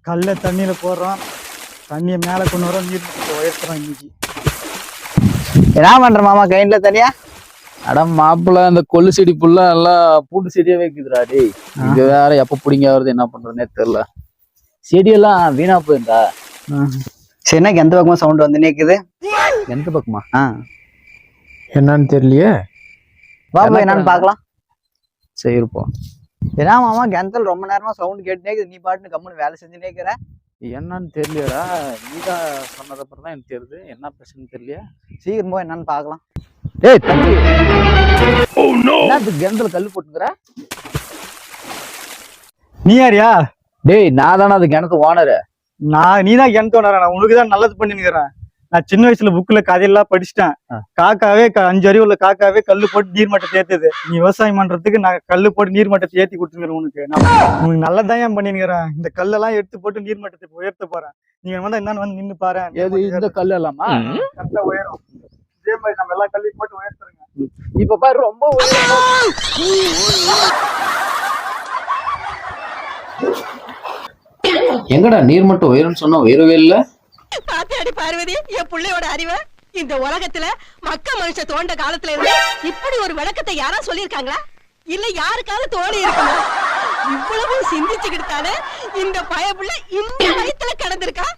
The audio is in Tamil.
கல்ல தண்ணியில போடுறோம், தண்ணியை மேல கொண்டு வரோம், நீர் மட்டத்தை உயர்த்துறோம் இன்னைக்கு. என்ன பண்ற மாமா கைண்ட்ல தனியா? அட மாப்பிள்ள அந்த கொள்ளு செடி புல்லா எல்லாம் பூண்டு செடியா வைக்குதுடா. டேய் இங்க வேற எப்ப பிடிங்க வருது என்ன பண்றதுன்னே தெரியல. செடியெல்லாம் வீணா போயிருந்தா. சரி, என்ன எந்த பக்கமா சவுண்ட் வந்து நிக்குது? எந்த பக்கமா? என்னன்னு தெரியலையே. பாப்பா என்னன்னு பாக்கலாம். சரி இருப்போம். ஏன்னா மாமா கிணத்துல ரொம்ப நேரமா சவுண்ட் கேட்டுனே இருக்குது, நீ பாட்டுன்னு கம்முன்னு வேலை செஞ்சுனே இருக்கிற. என்னன்னு தெரியலையடா, நீதான் சொன்னதப்புறம் தான் எனக்கு தெரியுது. என்ன பிரச்சனைன்னு தெரியலையா? சீக்கிரம் போய் என்னன்னு பாக்கலாம். டேய் தம்பி, என்னத்துக்கு கிணத்துல கல்லு போட்டுக்கிற? நீ யாரியா? டேய் நான் தானே அது கிணத்து ஓனரு. நீதான் கிணத்து ஓனரா? நான் உனக்குதான் நல்லது பண்ணிருக்கிறேன். நான் சின்ன வயசுல புக்ல கதையெல்லாம் படிச்சுட்டேன். காக்காவே 5 அறிவு உள்ள காக்காவே கல்லு போட்டு நீர்மட்டத்தை ஏத்துது. நீ விவசாயம் பண்றதுக்கு நான் கல்லு போட்டு நீர்மட்டத்தை ஏத்தி கொடுத்துருக்கிறேன். உனக்கு நல்லதான் ஏன் பண்ணிருக்கிறேன். இந்த கல்லெல்லாம் எடுத்து போட்டு நீர்மட்டத்தை உயர்த்த போறேன். நீங்க வந்து என்னன்னு வந்து நின்னு பாரு. இந்த கல்லு எல்லாமா கரெக்டா உயரும். இதே மாதிரி நம்ம எல்லா கல்லையும் போட்டு உயர்த்துறோங்க. இப்ப பாரு ரொம்ப எங்கடா நீர் மட்டும் உயரும்னு சொன்னா உயரவே இல்ல. பாத்தியாடி பார்வதி என் பிள்ளையோட அறிவை? இந்த உலகத்துல மக்க மனுஷ தோண்ட காலத்துல இருந்து இப்படி ஒரு விளக்கத்தை யாரா சொல்லியிருக்காங்களா? இல்ல யாருக்காவது தோணி இருக்கணும்? இவ்வளவு சிந்திச்சுக்கிட்டாலே இந்த பயப்புள்ள இந்த வயத்துல கிடந்திருக்கா.